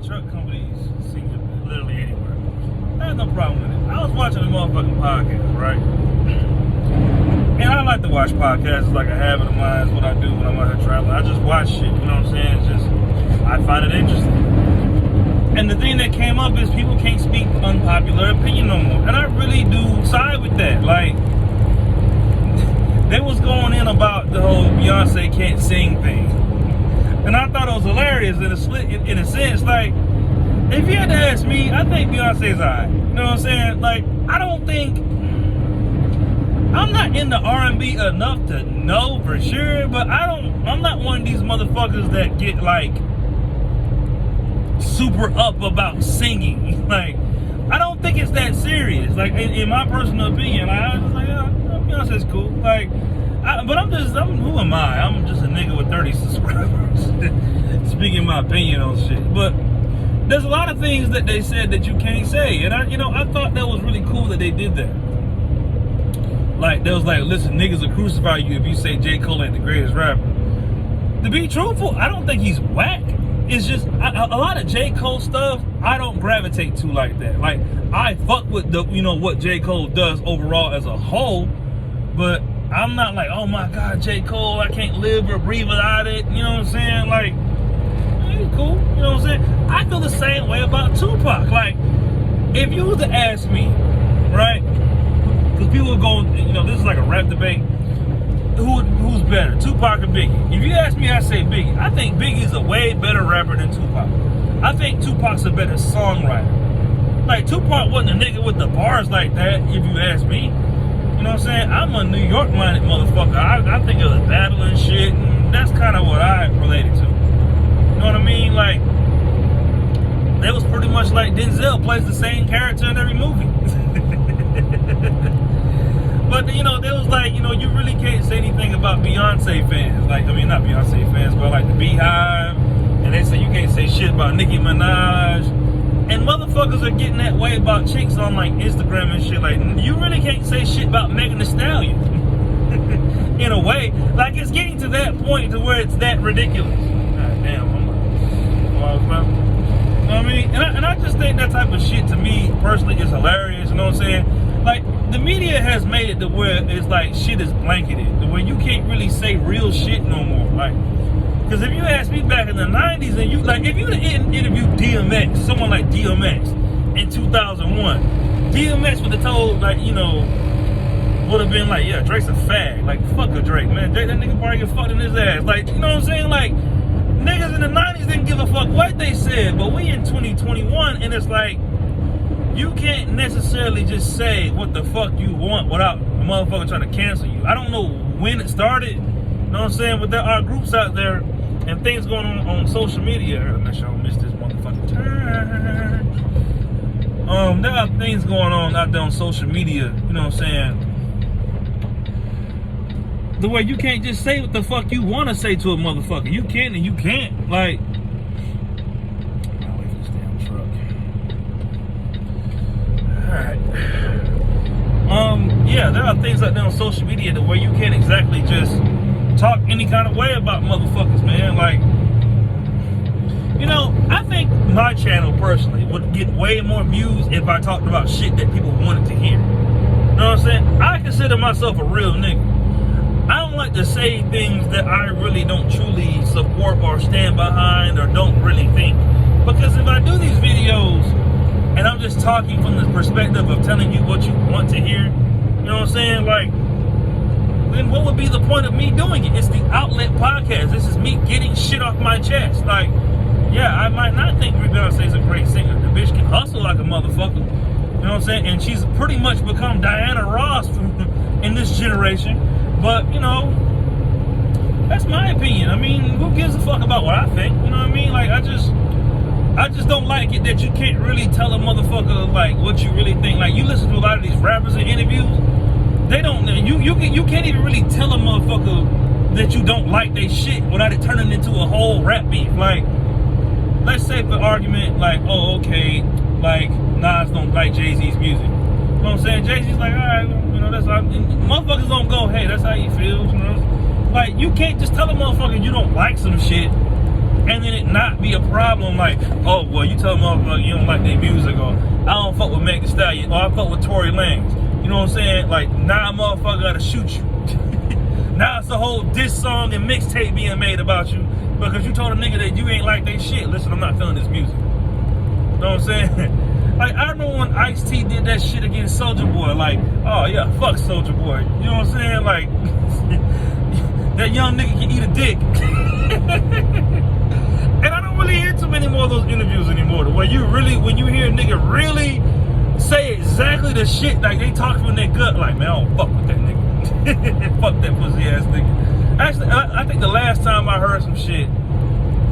truck companies singing literally anywhere. I have no problem with it. I was watching a motherfucking podcast, right? And I like to watch podcasts like a habit of mine. It's what I do when I'm out here traveling. I just watch shit, you know what I'm saying? It's just, I find it interesting. And the thing that came up is people can't speak unpopular opinion no more. And I really do side with that. Like, they was going in about the whole Beyonce can't sing thing. And I thought it was hilarious in a sense. Like, if you had to ask me, I think Beyonce's alright. You know what I'm saying? Like, I don't think, I'm not into R&B enough to know for sure, but I'm not one of these motherfuckers that get like super up about singing. Like, I don't think it's that serious. Like, in my personal opinion, I was like, yeah, Beyonce's cool. Like, who am I? I'm just a nigga with 30 subscribers speaking my opinion on shit. But there's a lot of things that they said that you can't say, and I thought that was really cool that they did that. Like, they was like, listen, niggas will crucify you if you say J. Cole ain't the greatest rapper. To be truthful, I don't think he's whack. It's just, a lot of J. Cole stuff, I don't gravitate to like that. Like, I fuck with what J. Cole does overall as a whole, but I'm not like, oh my God, J. Cole, I can't live or breathe without it. You know what I'm saying? Like, he's cool. You know what I'm saying? I feel the same way about Tupac. Like, if you was to ask me, right? Because people are going, this is like a rap debate. Who's better, Tupac or Biggie? If you ask me, I say Biggie. I think Biggie's a way better rapper than Tupac. I think Tupac's a better songwriter. Like, Tupac wasn't a nigga with the bars like that, if you ask me. You know what I'm saying? I'm a New York-minded motherfucker. I think of the battle and shit, and that's kind of what I related to. You know what I mean? Like, that was pretty much like Denzel plays the same character in every movie. But, they was like, you really can't say anything about Beyonce fans. Like, not Beyonce fans, but like the Beehive. And they say you can't say shit about Nicki Minaj. And motherfuckers are getting that way about chicks on like Instagram and shit. Like, you really can't say shit about Megan Thee Stallion. In a way. Like, it's getting to that point to where it's that ridiculous. God damn, you know what I mean? And I just think that type of shit, to me, personally, is hilarious. You know what I'm saying? Like, the media has made it to where it's like shit is blanketed. To where you can't really say real shit no more. Like, because if you ask me back in the 90s, and you, like, if you interviewed DMX, someone like DMX, in 2001, DMX would have told, like, would have been like, yeah, Drake's a fag. Like, fuck a Drake, man. That nigga probably get fucked in his ass. Like, you know what I'm saying? Like, niggas in the 90s didn't give a fuck what they said, but we in 2021, and it's like, you can't necessarily just say what the fuck you want without a motherfucker trying to cancel you. I don't know when it started, you know what I'm saying? But there are groups out there and things going on social media. Unless y'all missed this motherfucking turn. There are things going on out there on social media, you know what I'm saying? The way you can't just say what the fuck you want to say to a motherfucker. You can and you can't. Like, yeah, there are things out there on social media the way you can't exactly just talk any kind of way about motherfuckers, man. Like, I think my channel personally would get way more views if I talked about shit that people wanted to hear. You know what I'm saying? I consider myself a real nigga. I don't like to say things that I really don't truly support or stand behind or don't really think. Because if I do these videos and I'm just talking from the perspective of telling you what you want to hear, you know what I'm saying? Like, then what would be the point of me doing it? It's the outlet podcast. This is me getting shit off my chest. Like, yeah, I might not think Beyonce's a great singer. The bitch can hustle like a motherfucker. You know what I'm saying? And she's pretty much become Diana Ross in this generation. But, that's my opinion. Who gives a fuck about what I think? You know what I mean? Like, I just don't like it that you can't really tell a motherfucker, like, what you really think. Like, you listen to a lot of these rappers in interviews, they don't, you can't even really tell a motherfucker that you don't like their shit without it turning into a whole rap beef. Like, let's say for argument, like, oh, okay, like, Nas don't like Jay-Z's music. You know what I'm saying? Jay-Z's like, all right, that's how, motherfuckers don't go, hey, that's how he feels, Like, you can't just tell a motherfucker you don't like some shit and then it not be a problem like, oh, well, you tell motherfucker you don't like their music, or I don't fuck with Meg Thee Stallion, or I fuck with Tory Lanez. You know what I'm saying? Like, now a motherfucker gotta shoot you. Now it's a whole diss song and mixtape being made about you because you told a nigga that you ain't like they shit. Listen, I'm not feeling this music. You know what I'm saying? Like, I remember when Ice-T did that shit against Soulja Boy. Like, oh yeah, fuck Soulja Boy. You know what I'm saying? Like, that young nigga can eat a dick. And I don't really hear too many more of those interviews anymore. Where you really, when you hear a nigga really say exactly the shit, like they talk from their gut, like, man, I don't fuck with that nigga. Fuck that pussy ass nigga. Actually, I think the last time I heard some shit,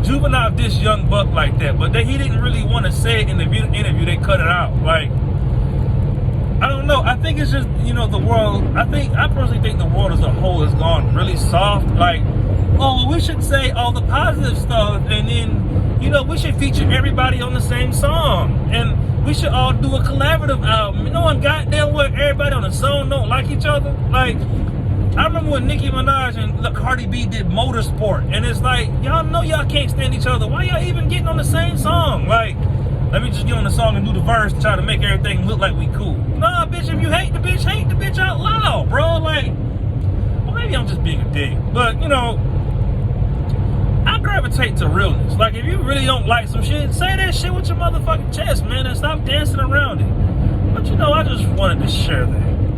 Juvenile dissed Young Buck like that, but he didn't really want to say it in the interview. They cut it out. Like, I don't know. I think it's just, you know, the world. I personally think the world as a whole has gone really soft. Like, oh, we should say all the positive stuff, and then, you know, we should feature everybody on the same song, and we should all do a collaborative album. You know, and goddamn well, everybody on the song don't like each other. Like, I remember when Nicki Minaj and Cardi B did Motorsport, and it's like, y'all know y'all can't stand each other. Why y'all even getting on the same song? Like, let me just get on the song and do the verse and try to make everything look like we cool. Nah, bitch, if you hate the bitch out loud, bro. Like, well, maybe I'm just being a dick, but, you know, I gravitate to realness. Like, if you really don't like some shit, say that shit with your motherfucking chest, man, and stop dancing around it. But, you know, I just wanted to share that.